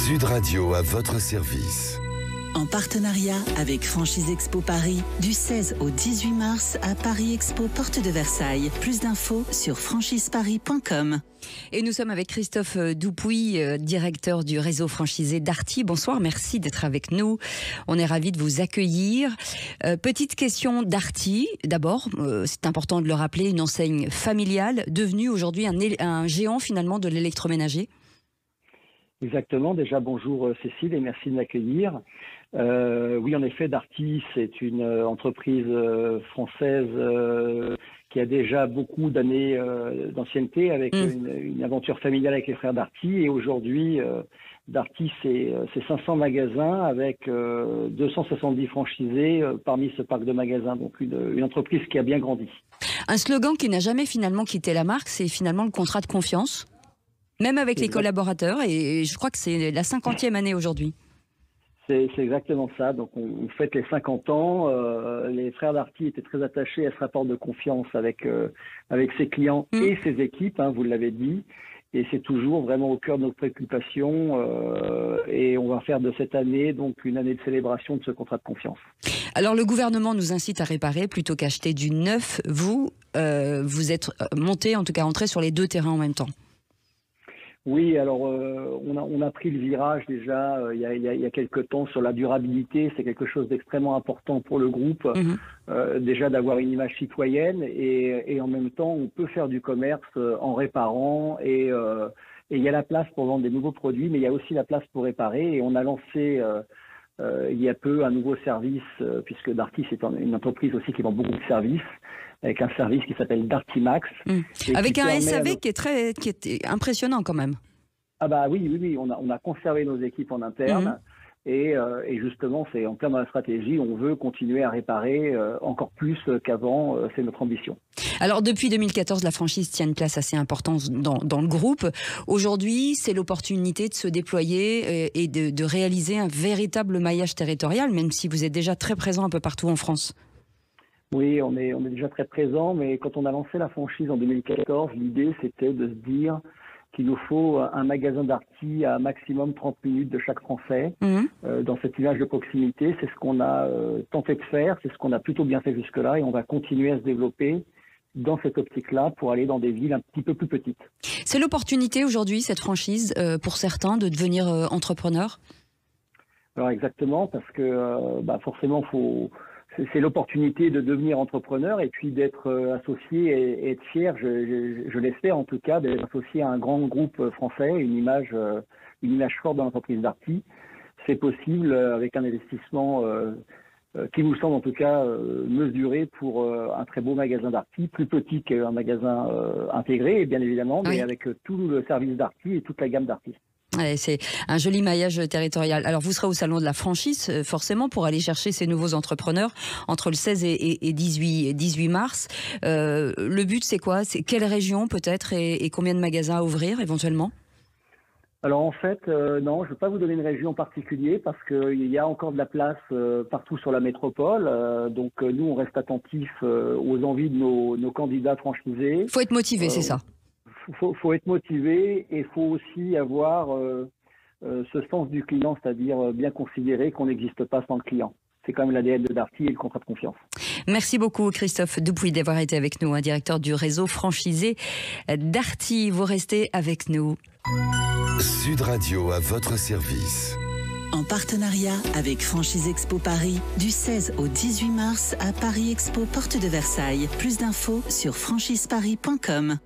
Sud Radio à votre service. En partenariat avec Franchise Expo Paris, du 16 au 18 mars à Paris Expo Porte de Versailles. Plus d'infos sur franchiseparis.com. Et nous sommes avec Christophe Dupuy, directeur du réseau franchisé Darty. Bonsoir, merci d'être avec nous. On est ravis de vous accueillir. Petite question Darty. D'abord, c'est important de le rappeler, une enseigne familiale devenue aujourd'hui un géant finalement de l'électroménager. Exactement. Déjà, bonjour Cécile et merci de m'accueillir. Oui, en effet, Darty, c'est une entreprise française qui a déjà beaucoup d'années d'ancienneté avec une aventure familiale avec les frères Darty. Et aujourd'hui, Darty, c'est 500 magasins avec 270 franchisés parmi ce parc de magasins. Donc une entreprise qui a bien grandi. Un slogan qui n'a jamais finalement quitté la marque, c'est finalement le contrat de confiance. Même avec les collaborateurs, et je crois que c'est la 50e année aujourd'hui. C'est exactement ça. Donc on fête les 50 ans. Les frères Darty étaient très attachés à ce rapport de confiance avec ses clients et ses équipes, hein, vous l'avez dit. Et c'est toujours vraiment au cœur de nos préoccupations. Et on va faire de cette année donc une année de célébration de ce contrat de confiance. Alors le gouvernement nous incite à réparer plutôt qu'acheter du neuf. Vous êtes monté, en tout cas entré sur les deux terrains en même temps. Oui, alors on a pris le virage déjà il y a quelques temps sur la durabilité. C'est quelque chose d'extrêmement important pour le groupe. Déjà d'avoir une image citoyenne et en même temps on peut faire du commerce en réparant et il y a la place pour vendre des nouveaux produits, mais il y a aussi la place pour réparer. Et on a lancé il y a peu un nouveau service puisque Darty c'est une entreprise aussi qui vend beaucoup de services, avec un service qui s'appelle Darty Max. Avec un SAV qui est impressionnant quand même. Ah bah oui, on a conservé nos équipes en interne et justement c'est en plein dans la stratégie, on veut continuer à réparer encore plus qu'avant, c'est notre ambition. Alors depuis 2014, la franchise tient une place assez importante dans le groupe. Aujourd'hui, c'est l'opportunité de se déployer et de réaliser un véritable maillage territorial, même si vous êtes déjà très présent un peu partout en France. Oui, on est déjà très présent, mais quand on a lancé la franchise en 2014, l'idée c'était de se dire qu'il nous faut un magasin Darty à maximum 30 minutes de chaque Français dans cette image de proximité. C'est ce qu'on a tenté de faire, c'est ce qu'on a plutôt bien fait jusque-là et on va continuer à se développer dans cette optique-là pour aller dans des villes un petit peu plus petites. C'est l'opportunité aujourd'hui, cette franchise, pour certains, de devenir entrepreneur ? Alors exactement, parce que forcément, c'est l'opportunité de devenir entrepreneur et puis d'être associé et être fier, je l'espère en tout cas, d'être associé à un grand groupe français, une image forte de l'entreprise Darty. C'est possible avec un investissement qui nous semble en tout cas mesuré pour un très beau magasin Darty, plus petit qu'un magasin intégré, bien évidemment, mais avec tout le service Darty et toute la gamme Darty. Ouais, c'est un joli maillage territorial. Alors vous serez au salon de la franchise forcément pour aller chercher ces nouveaux entrepreneurs entre le 16 et 18 mars. Le but c'est quoi ? C'est quelle région peut-être et combien de magasins à ouvrir éventuellement ? Alors en fait, non, je ne vais pas vous donner une région en particulier parce qu'il y a encore de la place partout sur la métropole. Donc nous, on reste attentifs aux envies de nos candidats franchisés. Il faut être motivé, c'est ça. Faut être motivé et il faut aussi avoir ce sens du client, c'est-à-dire bien considérer qu'on n'existe pas sans le client. C'est quand même l'ADN de Darty et le contrat de confiance. Merci beaucoup Christophe Dupuy d'avoir été avec nous, directeur du réseau franchisé Darty. Vous restez avec nous. Sud Radio à votre service. En partenariat avec Franchise Expo Paris, du 16 au 18 mars à Paris Expo Porte de Versailles. Plus d'infos sur franchiseparis.com.